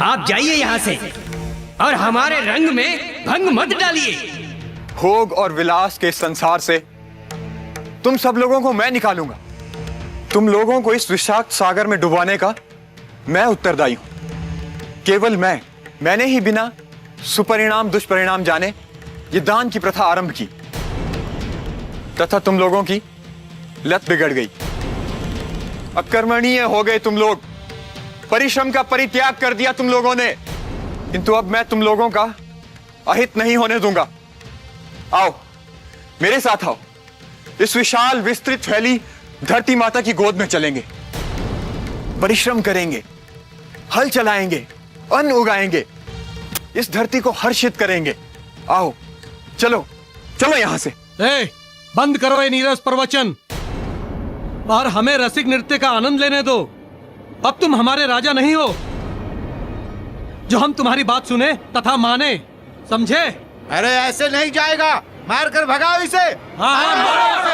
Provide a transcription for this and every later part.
आप जाइए यहाँ से और हमारे रंग में भंग मत डालिए। भोग और विलास के संसार से तुम सब लोगों को मैं निकालूंगा। तुम लोगों को इस विषाक्त सागर में डुबाने का मैं उत्तरदायी हूं। केवल मैंने ही बिना सुपरिणाम दुष्परिणाम जाने ये दान की प्रथा आरंभ की, तथा तुम लोगों की लत बिगड़ गई। अकर्मणीय हो गए तुम लोग, परिश्रम का परित्याग कर दिया तुम लोगों ने, किंतु अब मैं तुम लोगों का अहित नहीं होने दूंगा। आओ मेरे साथ आओ, इस विशाल विस्तृत फैली धरती माता की गोद में चलेंगे, परिश्रम करेंगे, हल चलाएंगे, अन्न उगाएंगे, इस धरती को हर्षित करेंगे। आओ चलो चलो यहां से। बंद करो ये नीरस प्रवचन और हमें रसिक नृत्य का आनंद लेने दो। अब तुम हमारे राजा नहीं हो जो हम तुम्हारी बात सुने तथा माने, समझे? अरे ऐसे नहीं जाएगा, मार कर भगाओ इसे। हाँ,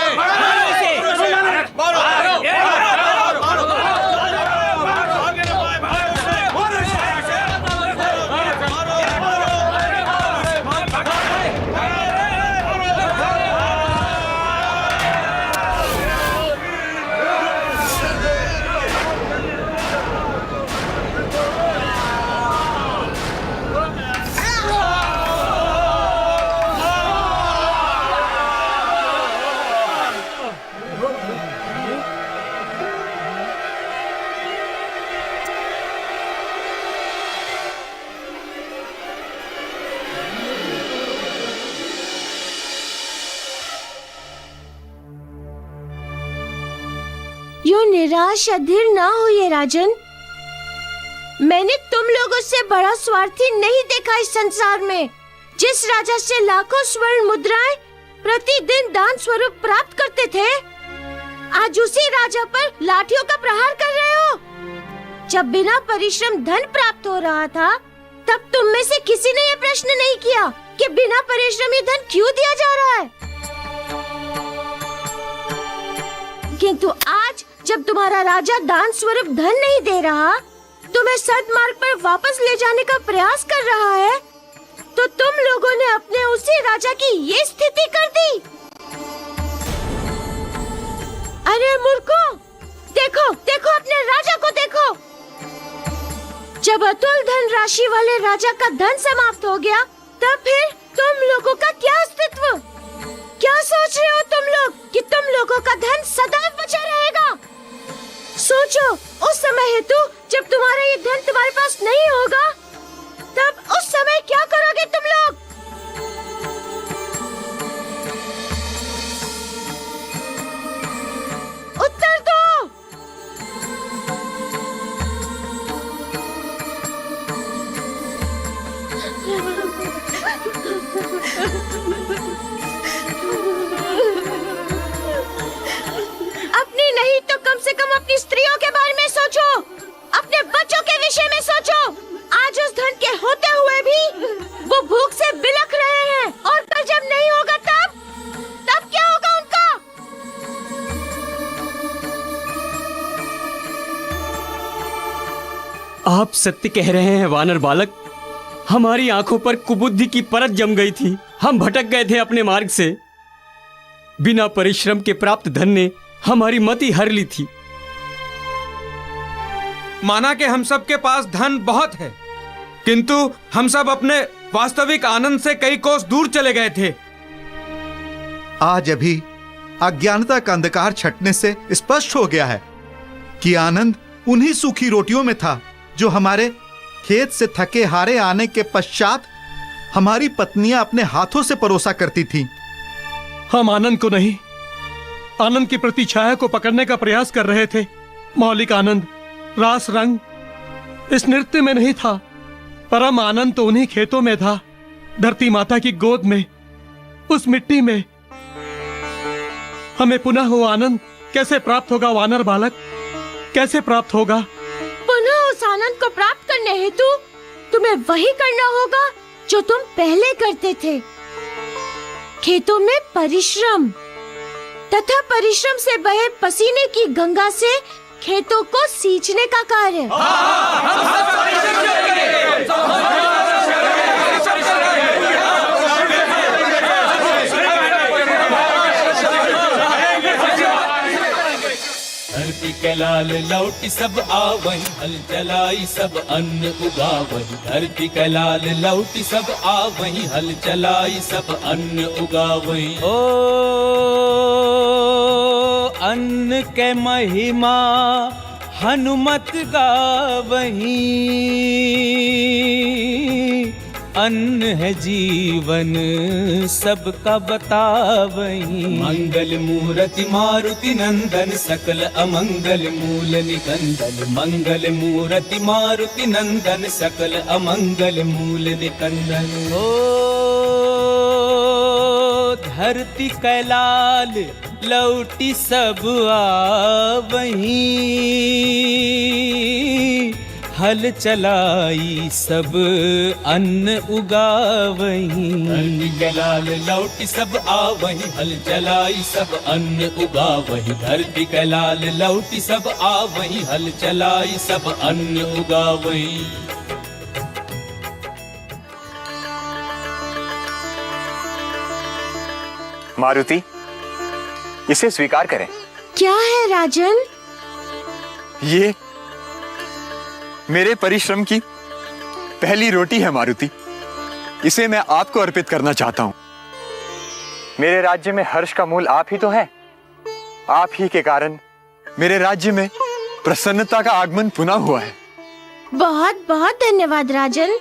यूं निराश अधीर ना होइए राजन। मैंने तुम लोगों से बड़ा स्वार्थी नहीं देखा इस संसार में। जिस राजा से लाखों स्वर्ण मुद्राएं प्रतिदिन दान स्वरूप प्राप्त करते थे, आज उसी राजा पर लाठियों का प्रहार कर रहे हो। जब बिना परिश्रम धन प्राप्त हो रहा था, तब तुम में से किसी ने ये प्रश्न नहीं किया कि बिना परिश्रम ये धन क्यों दिया जा रहा है। किंतु आज जब तुम्हारा राजा दान स्वरूप धन नहीं दे रहा, तुम्हें सद्मार्ग पर वापस ले जाने का प्रयास कर रहा है, तो तुम लोगों ने अपने उसी राजा की ये स्थिति कर दी। अरे मूर्खों, देखो देखो अपने राजा को देखो। जब अतुल धन राशि वाले राजा का धन समाप्त हो गया, तब फिर तुम लोगों का क्या अस्तित्व? क्या सोच रहे हो तुम लोग कि तुम लोगों का धन सदैव बचा रहेगा? सोचो, उस समय हेतु जब तुम्हारा ये धन तुम्हारे पास नहीं होगा, तब उस समय क्या करोगे तुम लोग? उत्तर दो। अपनी नहीं तो कम से कम अपनी स्त्रियों के बारे में सोचो, अपने बच्चों के विषय में सोचो। आज उस धन के होते हुए भी वो भूख से बिलख रहे हैं, और कल जब नहीं होगा तब क्या होगा उनका? आप सत्य कह रहे हैं वानर बालक। हमारी आंखों पर कुबुद्धि की परत जम गई थी, हम भटक गए थे अपने मार्ग से। बिना परिश्रम के प्राप्त धन ने हमारी मति हर ली थी। माना कि हम सब के पास धन बहुत है, किंतु हम सब अपने वास्तविक आनंद से कई कोस दूर चले गए थे। आज अभी अज्ञानता का अंधकार छटने से स्पष्ट हो गया है कि आनंद उन्हीं सूखी रोटियों में था जो हमारे खेत से थके हारे आने के पश्चात हमारी पत्नियां अपने हाथों से परोसा करती थीं। हम आनंद को नहीं, आनंद की प्रतिछाया को पकड़ने का प्रयास कर रहे थे। मौलिक आनंद, रास रंग इस नृत्य में नहीं था। परम आनंद तो उन्हीं खेतों में था, धरती माता की गोद में, उस मिट्टी में। हमें पुनः वो आनंद कैसे प्राप्त होगा वानर बालक, कैसे प्राप्त होगा? पुनः उस आनंद को प्राप्त करने हेतु तुम्हें वही करना होगा जो तुम पहले करते थे। खेतों में परिश्रम तथा परिश्रम से बहे पसीने की गंगा से खेतों को सींचने का कार्य। लाल लौटी सब आवही, हल चलाई सब अन्न उगावही। धरती का लाल लौटी सब आवही, हल चलाई सब अन्न उगावही। ओ अन्न के महिमा हनुमत गावही, अन्न है जीवन सबका बतावही। मंगल मूर्ति मारुति नंदन, सकल अमंगल मूल निकंदन। मंगल मूर्ति मारुति नंदन, सकल अमंगल मूल निकंदन। ओ धरती कैलाल लौटी सब आवही, हल चलाई सब अन्न उगावही। धरती के लाल लौटी सब आवही, हल चलाई सब अन्न उगावही। धरती के लाल लौटी सब आवही, हल चलाई सब अन्न उगावही। मारुति, इसे स्वीकार करें। क्या है राजन? ये मेरे परिश्रम की पहली रोटी है मारुति। इसे मैं आपको अर्पित करना चाहता हूं। मेरे राज्य में हर्ष का मूल आप ही तो है। आप ही के कारण मेरे राज्य में प्रसन्नता का आगमन पुनः हुआ है। बहुत बहुत धन्यवाद राजन।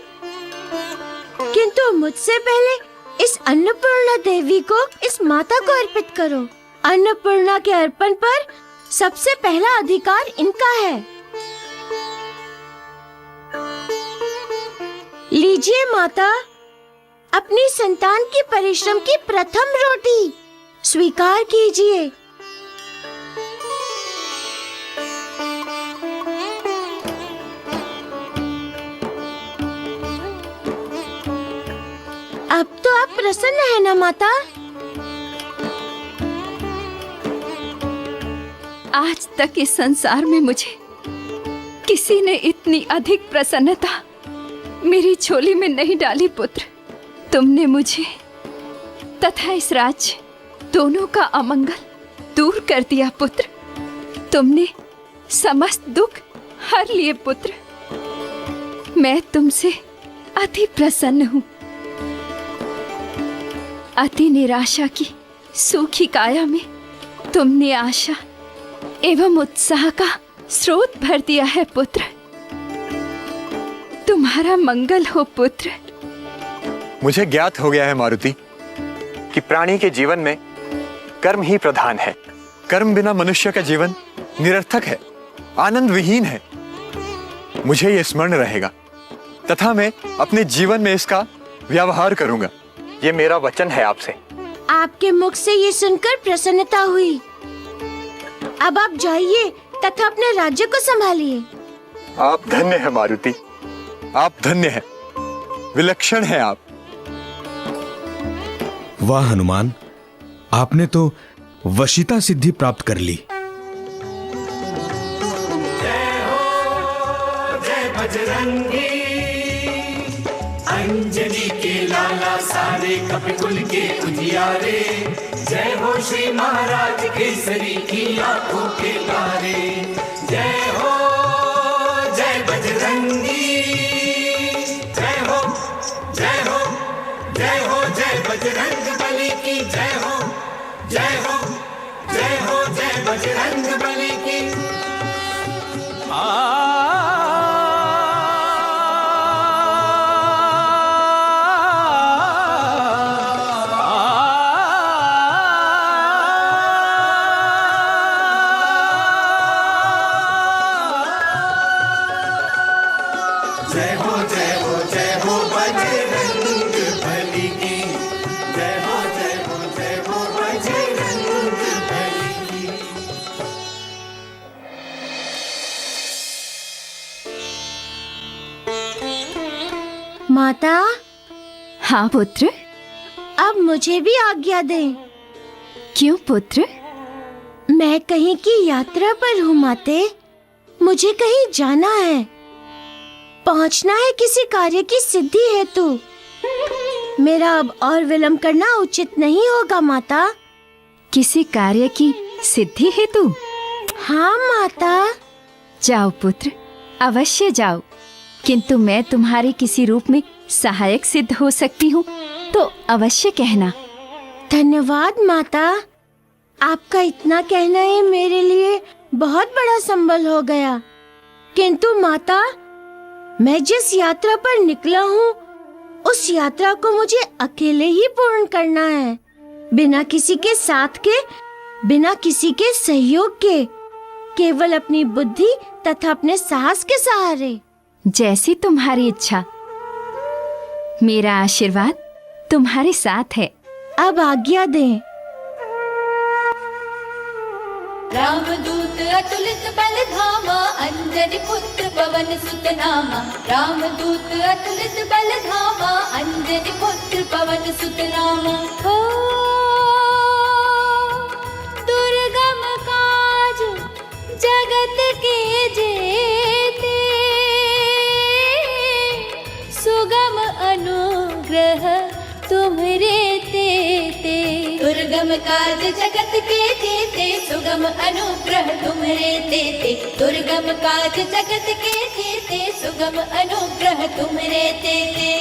किंतु मुझसे पहले इस अन्नपूर्णा देवी को, इस माता को अर्पित करो। अन्नपूर्णा के अर्पण पर सबसे पहला अधिकार इनका है। लीजिए माता, अपनी संतान की परिश्रम की प्रथम रोटी स्वीकार कीजिए। अब तो आप प्रसन्न है ना माता? आज तक इस संसार में मुझे किसी ने इतनी अधिक प्रसन्नता मेरी झोली में नहीं डाली पुत्र। तुमने मुझे तथा इस राज्य दोनों का अमंगल दूर कर दिया पुत्र। तुमने समस्त दुख हर लिए पुत्र। मैं तुमसे अति प्रसन्न हूँ। अति निराशा की सूखी काया में तुमने आशा एवं उत्साह का स्रोत भर दिया है पुत्र। तुम्हारा मंगल हो पुत्र। मुझे ज्ञात हो गया है मारुति कि प्राणी के जीवन में कर्म ही प्रधान है। कर्म बिना मनुष्य का जीवन निरर्थक है, आनंद विहीन है। मुझे यह स्मरण रहेगा तथा मैं अपने जीवन में इसका व्यवहार करूंगा। ये मेरा वचन है आपसे। आपके मुख से ये सुनकर प्रसन्नता हुई। अब आप जाइए तथा अपने राज्य को संभालिए। आप धन्य है मारुति, आप धन्य है, विलक्षण है आप। वाह हनुमान, आपने तो वशीता सिद्धि प्राप्त कर ली। जय हो जय बजरंगी, अंजनी के लाला सारे कपिकुल के उजियारे। जय हो श्री महाराज केसरी की आंखों के तारे। जय हो जय बजरंगी, जय हो जय हो जय हो जय बजरंग बली की। जय हो जय हो जय हो जय बजरंग बली की। माता। हाँ पुत्र। अब मुझे भी आज्ञा दें। क्यों पुत्र? मैं कहीं की यात्रा पर हूँ माते। मुझे कहीं जाना है, पहुँचना है किसी कार्य की सिद्धि हेतु। मेरा अब और विलंब करना उचित नहीं होगा माता। किसी कार्य की सिद्धि हेतु? हाँ माता। जाओ पुत्र, अवश्य जाओ। किंतु मैं तुम्हारे किसी रूप में सहायक सिद्ध हो सकती हूँ तो अवश्य कहना। धन्यवाद माता, आपका इतना कहना ही मेरे लिए बहुत बड़ा संबल हो गया। किंतु माता, मैं जिस यात्रा पर निकला हूँ उस यात्रा को मुझे अकेले ही पूर्ण करना है, बिना किसी के साथ के, बिना किसी के सहयोग के, केवल अपनी बुद्धि तथा अपने साहस के सहारे। जैसी तुम्हारी इच्छा। मेरा आशीर्वाद तुम्हारे साथ है। अब आज्ञा दें। रामदूत अतुलित बल धामा, अंजनी पुत्र पवन सुत नामा। रामदूत अतुलित बल धामा, अंजनी पुत्र पवन सुत नामा। ओ दुर्गम काज जगत के जेते, सुगम अनुग्रह तुम्हरे तेते। दुर्गम काज जगत के जेते, सुगम अनुग्रह तुम्हरे तेते। दुर्गम काज जगत के जेते, सुगम अनुग्रह तुम्हरे तेते।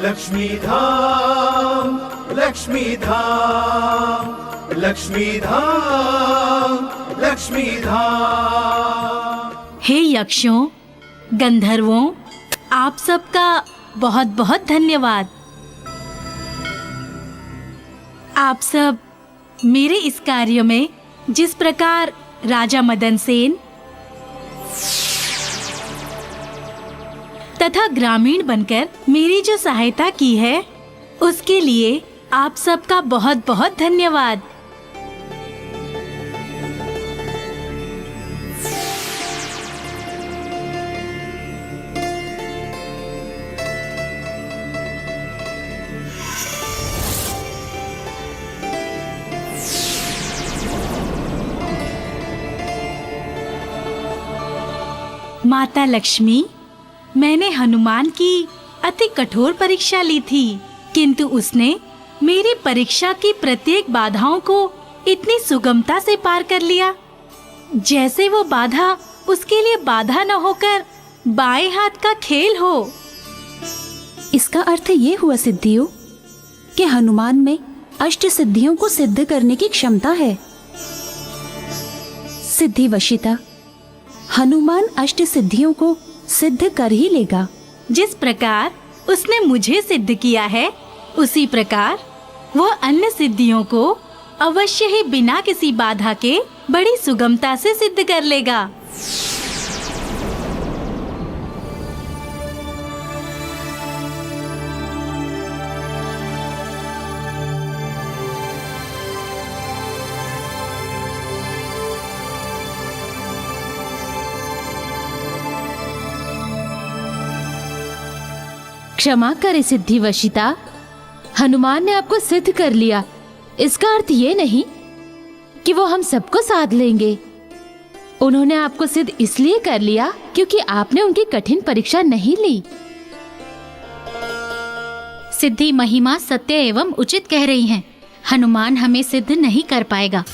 लक्ष्मी धाम, लक्ष्मी धाम, लक्ष्मी धाम, लक्ष्मी धाम। हे यक्षों, गंधर्वों, आप सबका बहुत बहुत धन्यवाद। आप सब मेरे इस कार्य में जिस प्रकार राजा मदन सेन तथा ग्रामीण बनकर मेरी जो सहायता की है, उसके लिए आप सबका बहुत बहुत धन्यवाद। माता लक्ष्मी, मैंने हनुमान की अति कठोर परीक्षा ली थी, किंतु उसने मेरी परीक्षा की प्रत्येक बाधाओं को इतनी सुगमता से पार कर लिया, जैसे वो बाधा उसके लिए बाधा न होकर बाएं हाथ का खेल हो। इसका अर्थ ये हुआ सिद्धियों कि हनुमान में अष्ट सिद्धियों को सिद्ध करने की क्षमता है। सिद्धि वशिता, हनुमान अष्ट सिद्धियों को सिद्ध कर ही लेगा। जिस प्रकार उसने मुझे सिद्ध किया है, उसी प्रकार वह अन्य सिद्धियों को अवश्य ही बिना किसी बाधा के बड़ी सुगमता से सिद्ध कर लेगा। क्षमा करे सिद्धि वशिता, हनुमान ने आपको सिद्ध कर लिया, इसका अर्थ ये नहीं कि वो हम सबको साध लेंगे। उन्होंने आपको सिद्ध इसलिए कर लिया क्योंकि आपने उनकी कठिन परीक्षा नहीं ली। सिद्धि महिमा सत्य एवं उचित कह रही हैं। हनुमान हमें सिद्ध नहीं कर पाएगा,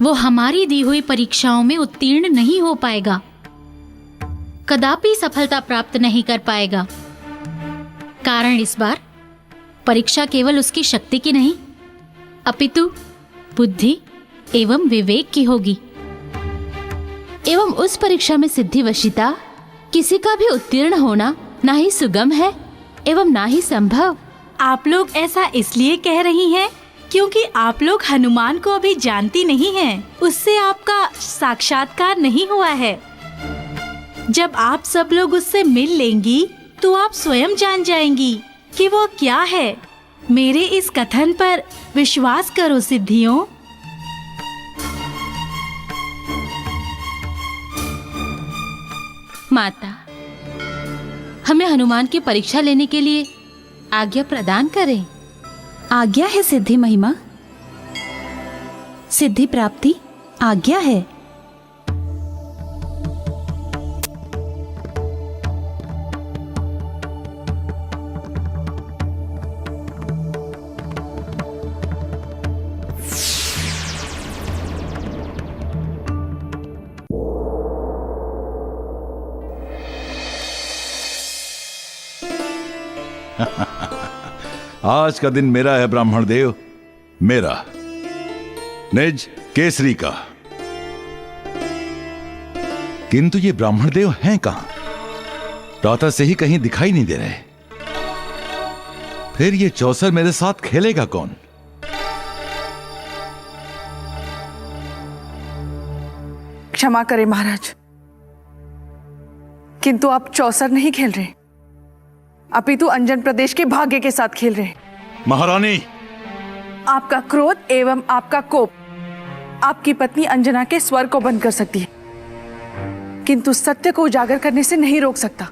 वो हमारी दी हुई परीक्षाओं में उत्तीर्ण नहीं हो पाएगा, कदापि सफलता प्राप्त नहीं कर पाएगा। कारण इस बार परीक्षा केवल उसकी शक्ति की नहीं, अपितु बुद्धि एवं विवेक की होगी। एवं उस परीक्षा में सिद्धि वशिता किसी का भी उत्तीर्ण होना ना ही सुगम है एवं ना ही संभव। आप लोग ऐसा इसलिए कह रही हैं क्योंकि आप लोग हनुमान को अभी जानती नहीं हैं, उससे आपका साक्षात्कार नहीं हुआ है। जब आप सब लोग उससे मिल लेंगी तो आप स्वयं जान जाएंगी कि वो क्या है। मेरे इस कथन पर विश्वास करो सिद्धियों। माता, हमें हनुमान की परीक्षा लेने के लिए आज्ञा प्रदान करें। आज्ञा है सिद्धि महिमा। सिद्धि प्राप्ति आज्ञा है। आज का दिन मेरा है ब्राह्मण देव, मेरा, निज केसरी का। किंतु ये ब्राह्मण देव हैं कहां? प्रातः से ही कहीं दिखाई नहीं दे रहे। फिर ये चौसर मेरे साथ खेलेगा कौन? क्षमा करें महाराज, किंतु आप चौसर नहीं खेल रहे, अपितु अंजन प्रदेश के भाग्य के साथ खेल रहे। महारानी, आपका क्रोध एवं आपका कोप आपकी पत्नी अंजना के स्वर को बंद कर सकती है, किंतु सत्य को उजागर करने से नहीं रोक सकता।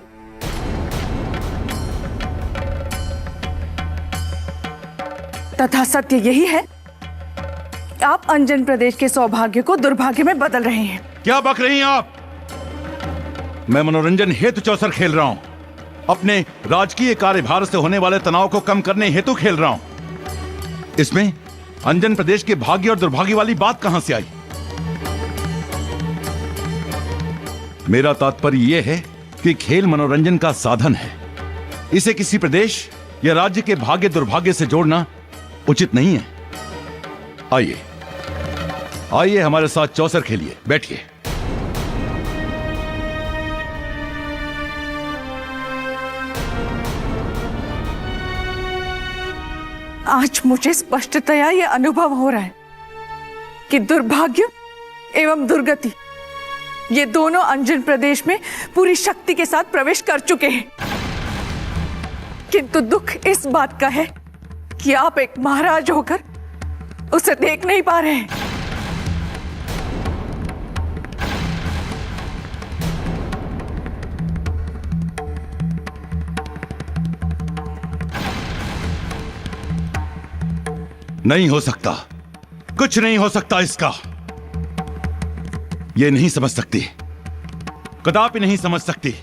तथा सत्य यही है कि आप अंजन प्रदेश के सौभाग्य को दुर्भाग्य में बदल रहे हैं। क्या बक रही हैं आप? मैं मनोरंजन हेतु चौसर खेल रहा हूं, अपने राजकीय कार्यभार से होने वाले तनाव को कम करने हेतु खेल रहा हूं। इसमें अंजन प्रदेश के भाग्य और दुर्भाग्य वाली बात कहां से आई? मेरा तात्पर्य यह है कि खेल मनोरंजन का साधन है, इसे किसी प्रदेश या राज्य के भाग्य दुर्भाग्य से जोड़ना उचित नहीं है। आइए आइए हमारे साथ चौसर खेलिए, बैठिए। आज मुझे स्पष्टतया यह अनुभव हो रहा है कि दुर्भाग्य एवं दुर्गति ये दोनों अंजन प्रदेश में पूरी शक्ति के साथ प्रवेश कर चुके हैं, किंतु दुख इस बात का है कि आप एक महाराज होकर उसे देख नहीं पा रहे हैं। नहीं हो सकता, कुछ नहीं हो सकता इसका। ये नहीं समझ सकती, कदापि नहीं समझ सकती।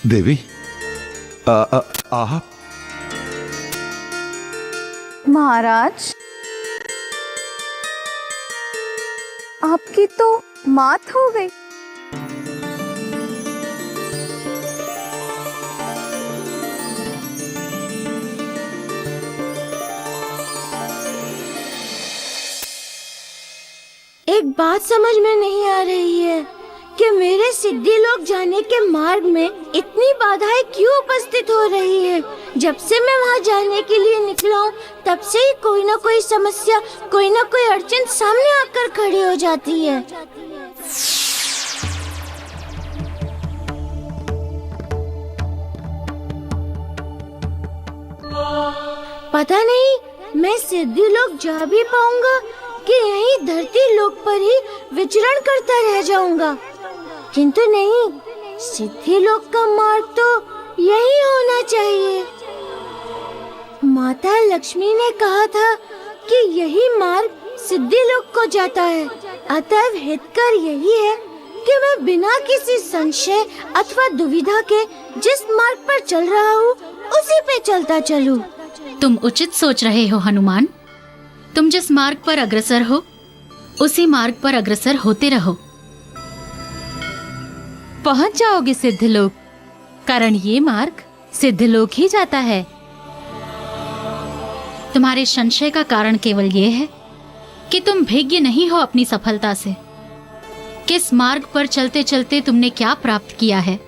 देवी, आप? महाराज, आपकी तो मात हो गई। एक बात समझ में नहीं आ रही है कि मेरे सिद्धि लोग जाने के मार्ग में इतनी बाधाएं क्यों उपस्थित हो रही है। जब से मैं वहां जाने के लिए निकला हूँ, तब से ही कोई ना कोई समस्या, कोई ना कोई अड़चन सामने आकर खड़ी हो जाती है। पता नहीं मैं सिद्धि लोक जा भी पाऊंगा कि यहीं धरती लोक पर ही विचरण करता रह जाऊंगा। किंतु नहीं, सिद्धि लोक का मार्ग तो यही होना चाहिए। माता लक्ष्मी ने कहा था कि यही मार्ग सिद्धि लोक को जाता है। अतः हितकर यही है कि मैं बिना किसी संशय अथवा दुविधा के जिस मार्ग पर चल रहा हूँ उसी पे चलता चलूं। तुम उचित सोच रहे हो हनुमान। तुम जिस मार्ग पर अग्रसर हो उसी मार्ग पर अग्रसर होते रहो। पहुंच जाओगे सिद्धलोक, कारण ये मार्ग सिद्धलोक ही जाता है। तुम्हारे संशय का कारण केवल ये है कि तुम भिज्ञ नहीं हो अपनी सफलता से। किस मार्ग पर चलते चलते तुमने क्या प्राप्त किया है?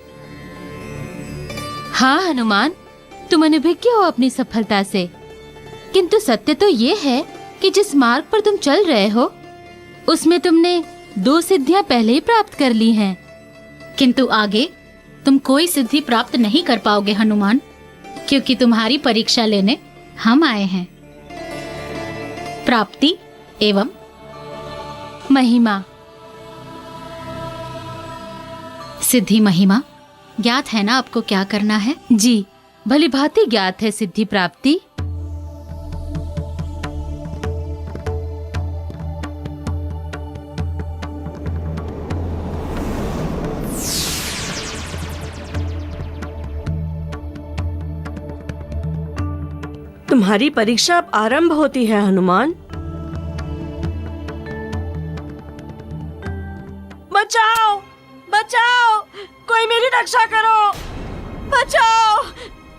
हाँ हनुमान, तुम अनभिज्ञ हो अपनी सफलता से, किंतु सत्य तो ये है कि जिस मार्ग पर तुम चल रहे हो उसमें तुमने 2 सिद्धियां पहले ही प्राप्त कर ली हैं। किंतु आगे तुम कोई सिद्धि प्राप्त नहीं कर पाओगे हनुमान, क्योंकि तुम्हारी परीक्षा लेने हम आए हैं। प्राप्ति एवं महिमा। सिद्धि महिमा ज्ञात है ना आपको क्या करना है? जी, भली भांति ज्ञात है सिद्धि प्राप्ति। तुम्हारी परीक्षा अब आरंभ होती है हनुमान। बचाओ, बचाओ, कोई मेरी रक्षा करो। बचाओ,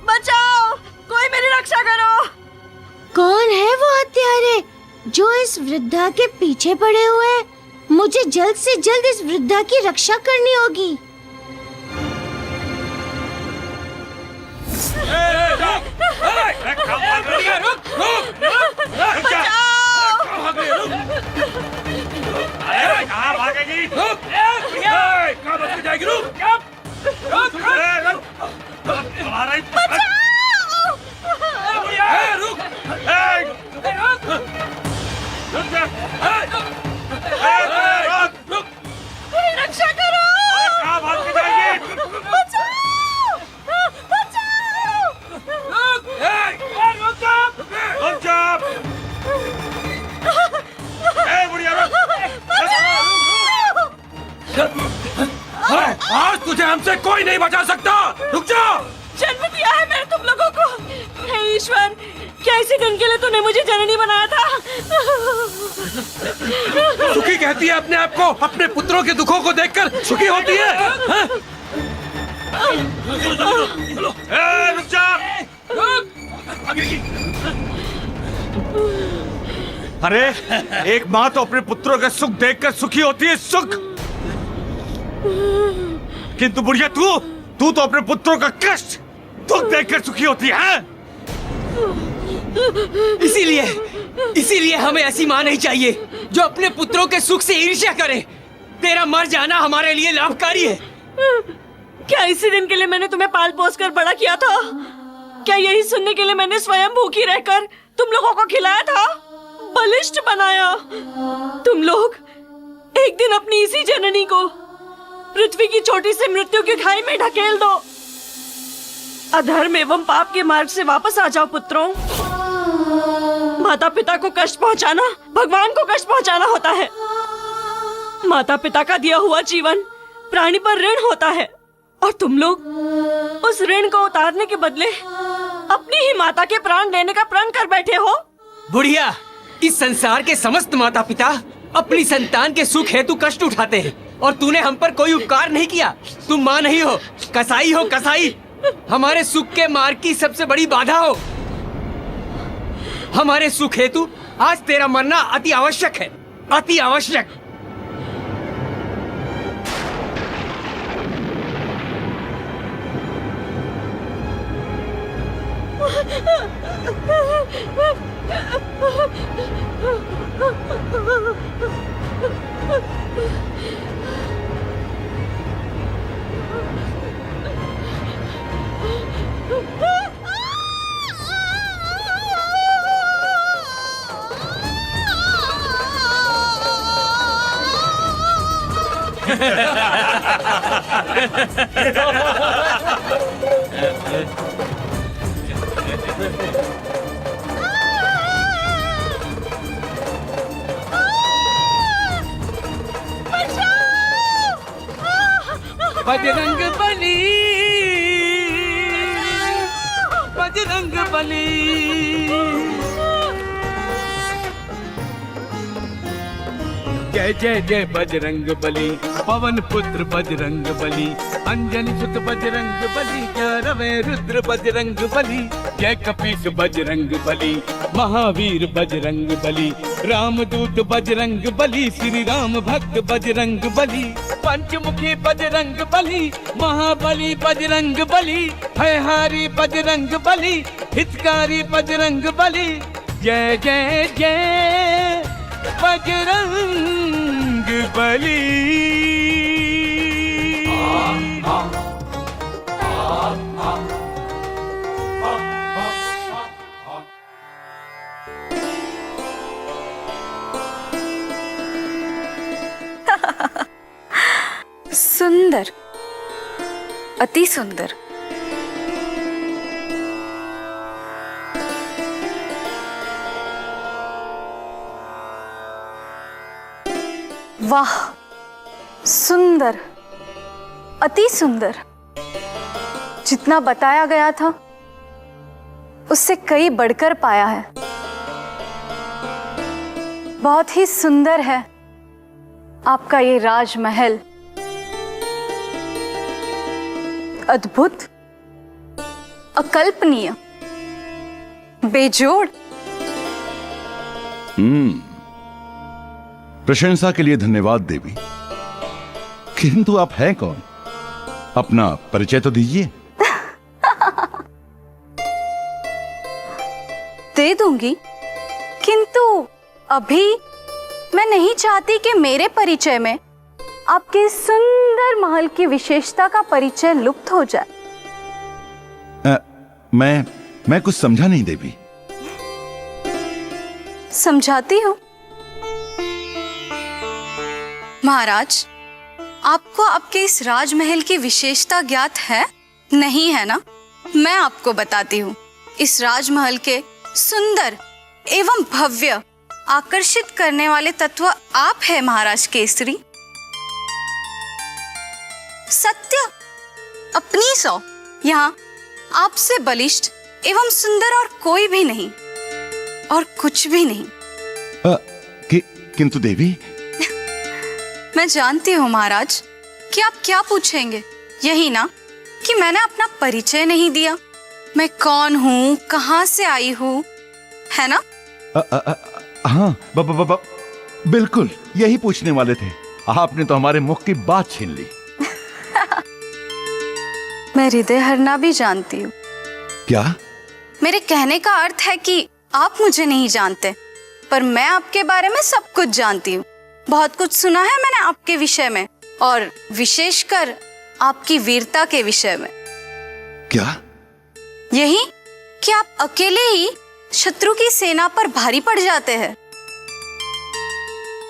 बचाओ, कोई मेरी रक्षा करो। कौन है वो हत्यारे जो इस वृद्धा के पीछे पड़े हुए हैं? मुझे जल्द से जल्द इस वृद्धा की रक्षा करनी होगी। रक्षा करो। आज तुझे हमसे कोई नहीं बचा सकता। रुक जाओ। जन्म दिया है मैंने तुम लोगों को। हे ईश्वर, क्या इसी दिन के लिए तूने मुझे जननी बनाया था? सुखी कहती है अपने आप को, अपने पुत्रों के दुखों को देखकर सुखी होती है। रुक जा। अरे एक माँ तो अपने पुत्रों के सुख देखकर सुखी होती है, सुख। किंतु बुढ़िया तू तो अपने पुत्रों का कष्ट दुख देखकर सुखी होती है। इसीलिए हमें ऐसी माँ नहीं चाहिए जो अपने पुत्रों के सुख से ईर्ष्या करे। तेरा मर जाना हमारे लिए लाभकारी है। क्या इसी दिन के लिए मैंने तुम्हें पाल पोस कर बड़ा किया था? क्या यही सुनने के लिए मैंने स्वयं भूखी रहकर तुम लोगों को खिलाया था, बलिष्ठ बनाया? तुम लोग एक दिन अपनी इसी जननी को पृथ्वी की चोटी से मृत्यु की खाई में ढकेल दो। अधर्म एवं पाप के मार्ग से वापस आ जाओ पुत्रों। माता पिता को कष्ट पहुंचाना भगवान को कष्ट पहुंचाना होता है। माता पिता का दिया हुआ जीवन प्राणी पर ऋण होता है, और तुम लोग उस ऋण को उतारने के बदले अपनी ही माता के प्राण लेने का प्रण कर बैठे हो। बुढ़िया, इस संसार के समस्त माता पिता अपनी संतान के सुख हेतु कष्ट उठाते हैं, और तूने हम पर कोई उपकार नहीं किया। तुम माँ नहीं हो, कसाई हो, कसाई। हमारे सुख के मार्ग की सबसे बड़ी बाधा हो। हमारे सुख हेतु आज तेरा मरना अति आवश्यक है, अति आवश्यक। बजरंग बली, बजरंग बली। जय जय जय बजरंग बली, पवन पुत्र बजरंग बली, अंजनी सुत बजरंग बली, रवे रुद्र बजरंग बली, जय कपीस बजरंग बली, महावीर बजरंग बली, रामदूत बजरंग बली, श्री राम भक्त बजरंग बली, पंचमुखी बजरंग बली, महाबली बजरंग बली, भयहारी बजरंग बली, हितकारी बजरंग बली। जय जय जय बजरंग बली। सुंदर, अति सुंदर। वाह, सुंदर, अति सुंदर। जितना बताया गया था उससे कई बढ़कर पाया है। बहुत ही सुंदर है आपका ये राजमहल। अद्भुत, अकल्पनीय, बेजोड़। प्रशंसा के लिए धन्यवाद देवी, किंतु आप हैं कौन? अपना परिचय तो दीजिए। दे दूंगी, किंतु अभी मैं नहीं चाहती कि मेरे परिचय में आपके सुंदर महल की विशेषता का परिचय लुप्त हो जाए। मैं कुछ समझा नहीं देवी। समझाती हूँ। महाराज, आपको आपके इस राजमहल की विशेषता ज्ञात है? नहीं है ना? मैं आपको बताती हूँ। इस राजमहल के सुंदर एवं भव्य, आकर्षित करने वाले तत्व आप है महाराज केसरी। सत्य अपनी सौ, यहाँ आपसे बलिष्ठ एवं सुंदर और कोई भी नहीं, और कुछ भी नहीं। किंतु देवी। मैं जानती हूँ महाराज कि आप क्या पूछेंगे। यही ना कि मैंने अपना परिचय नहीं दिया, मैं कौन हूँ, कहाँ से आई हूँ, है ना? हाँ, बिल्कुल यही पूछने वाले थे। आपने तो हमारे मुख की बात छीन ली। मैं हृदय हरना भी जानती हूँ। क्या? मेरे कहने का अर्थ है कि आप मुझे नहीं जानते, पर मैं आपके बारे में सब कुछ जानती हूँ। बहुत कुछ सुना है मैंने आपके विषय में, और विशेषकर आपकी वीरता के विषय में। क्या? यही कि आप अकेले ही शत्रु की सेना पर भारी पड़ जाते हैं।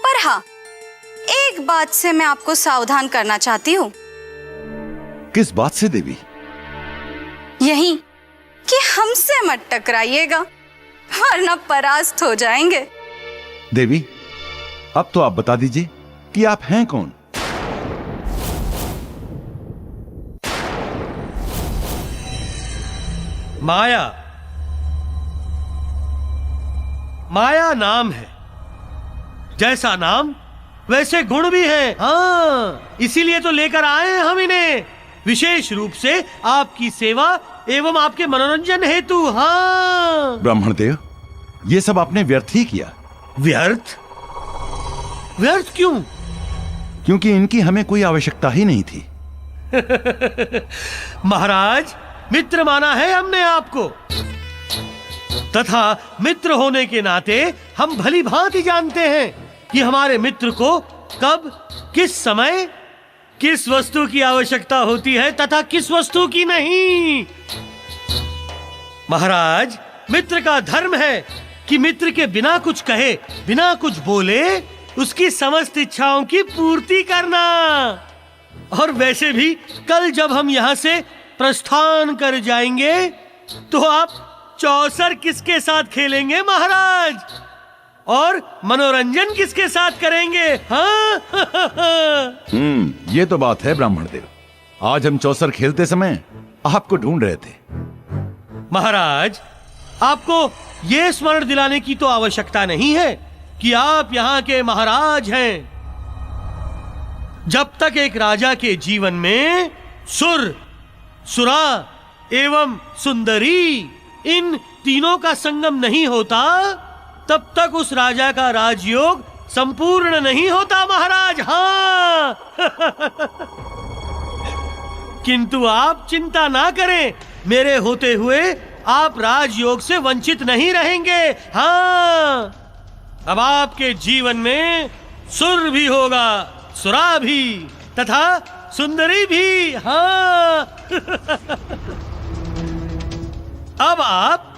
पर हाँ, एक बात से मैं आपको सावधान करना चाहती हूँ। किस बात से देवी? यही कि हमसे मत टकराइएगा, वरना परास्त हो जाएंगे। देवी, अब तो आप बता दीजिए कि आप हैं कौन? माया। माया नाम है। जैसा नाम वैसे गुण भी हैं। हाँ, इसीलिए तो लेकर आए हैं हम इन्हें, विशेष रूप से आपकी सेवा एवं आपके मनोरंजन हेतु। हाँ ब्राह्मण देव, ये सब आपने व्यर्थ ही किया। व्यर्थ? व्यर्थ क्यों? क्योंकि इनकी हमें कोई आवश्यकता ही नहीं थी। महाराज, मित्र माना है हमने आपको, तथा मित्र होने के नाते हम भली भांति जानते हैं कि हमारे मित्र को कब, किस समय, किस वस्तु की आवश्यकता होती है तथा किस वस्तु की नहीं। महाराज, मित्र का धर्म है कि मित्र के बिना कुछ कहे, बिना कुछ बोले उसकी समस्त इच्छाओं की पूर्ति करना। और वैसे भी कल जब हम यहाँ से प्रस्थान कर जाएंगे तो आप चौसर किसके साथ खेलेंगे महाराज, और मनोरंजन किसके साथ करेंगे? हाँ? ये तो बात है ब्राह्मण देव। आज हम चौसर खेलते समय आपको ढूंढ रहे थे। महाराज, आपको ये स्मरण दिलाने की तो आवश्यकता नहीं है कि आप यहाँ के महाराज हैं। जब तक एक राजा के जीवन में सुर, सुरा एवं सुंदरी इन तीनों का संगम नहीं होता, तब तक उस राजा का राजयोग संपूर्ण नहीं होता महाराज। हाँ। किंतु आप चिंता ना करें, मेरे होते हुए आप राजयोग से वंचित नहीं रहेंगे। हाँ, अब आपके जीवन में सुर भी होगा, सुरा भी तथा सुंदरी भी। हाँ। अब आप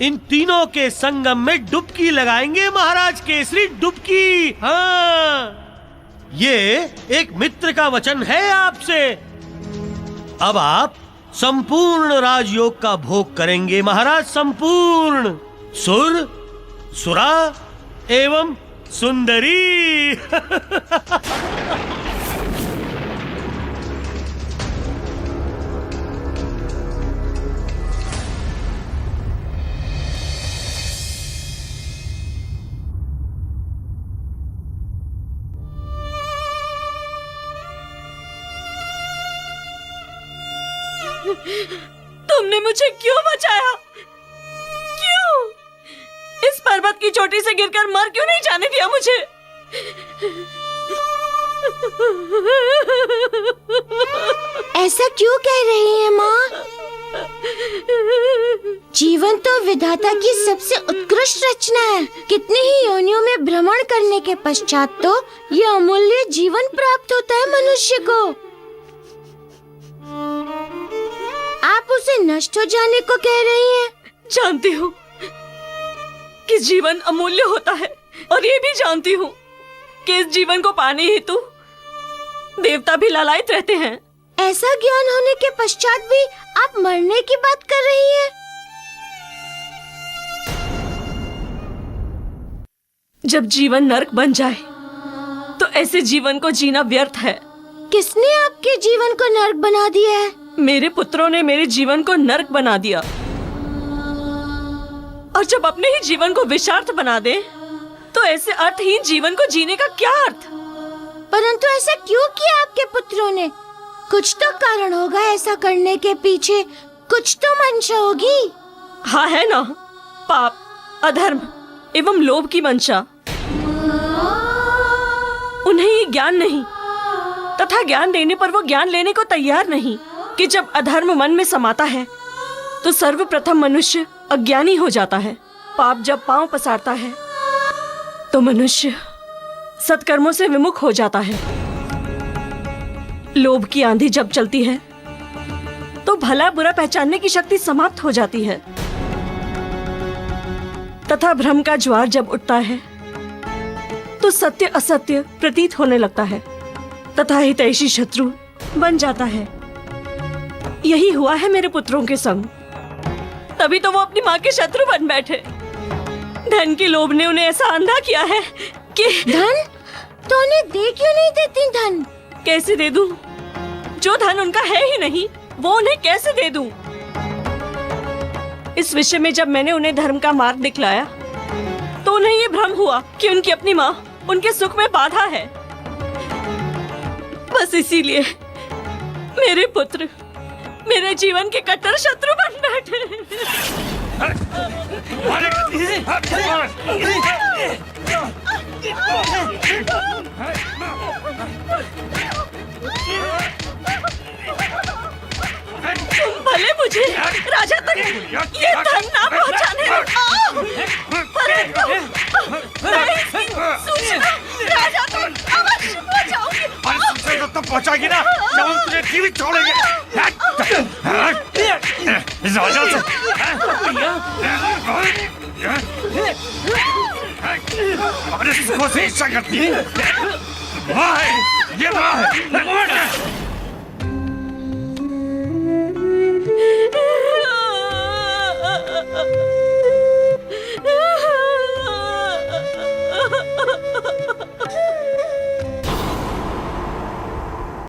इन तीनों के संगम में डुबकी लगाएंगे महाराज केसरी, डुबकी। हाँ, ये एक मित्र का वचन है आपसे। अब आप संपूर्ण राजयोग का भोग करेंगे महाराज, संपूर्ण सुर, सुरा एवं सुंदरी। तुमने मुझे क्यों बचाया? क्यों? इस पर्वत की चोटी से गिरकर मर क्यों नहीं जाने दिया मुझे? ऐसा क्यों कह रही है माँ? जीवन तो विधाता की सबसे उत्कृष्ट रचना है। कितनी ही योनियों में भ्रमण करने के पश्चात तो ये अमूल्य जीवन प्राप्त होता है मनुष्य को। आप उसे नष्ट हो जाने को कह रही हैं? जानती हूँ कि जीवन अमूल्य होता है, और ये भी जानती हूँ कि इस जीवन को पाने हेतु देवता भी लालायित रहते हैं। ऐसा ज्ञान होने के पश्चात भी आप मरने की बात कर रही हैं? जब जीवन नरक बन जाए तो ऐसे जीवन को जीना व्यर्थ है। किसने आपके जीवन को नरक बना दिया है? मेरे पुत्रों ने मेरे जीवन को नरक बना दिया। और जब अपने ही जीवन को विषार्थ बना दे तो ऐसे अर्थहीन जीवन को जीने का क्या अर्थ? परंतु ऐसा क्यों किया आपके पुत्रों ने? कुछ तो कारण होगा ऐसा करने के पीछे, कुछ तो मंशा होगी। हाँ, है ना, पाप, अधर्म एवं लोभ की मंशा। उन्हें ये ज्ञान नहीं, तथा ज्ञान देने पर वो ज्ञान लेने को तैयार नहीं कि जब अधर्म मन में समाता है तो सर्वप्रथम मनुष्य अज्ञानी हो जाता है। पाप जब पांव पसारता है तो मनुष्य सत्कर्मों से विमुख हो जाता है। लोभ की आंधी जब चलती है तो भला बुरा पहचानने की शक्ति समाप्त हो जाती है, तथा भ्रम का ज्वार जब उठता है तो सत्य असत्य प्रतीत होने लगता है, तथा हितैषी शत्रु बन जाता है। यही हुआ है मेरे पुत्रों के संग। तभी तो वो अपनी माँ के शत्रु बन बैठे। धन के लोभ ने उन्हें ऐसा अंधा किया है कि धन तो उन्हें दे क्यों नहीं देती? धन कैसे दे दूं? जो धन उनका है ही नहीं वो उन्हें कैसे दे दूं? इस विषय में जब मैंने उन्हें धर्म का मार्ग दिखलाया तो उन्हें ये भ्रम हुआ कि उनकी अपनी माँ उनके सुख में बाधा है। बस इसीलिए मेरे पुत्र मेरे जीवन के कट्टर शत्रु बन बैठे। तुम भले मुझे राजा तक ये धन ना पहुंचाने परंतु मैं इसकी सूचना राजा तक अवश्य पहुंचाऊंगी। सूचना तो पहुंचाएगी ना जब हम तुझे जीवित छोड़ेंगे। राजा से सुखों से इच्छा करती है। ये है।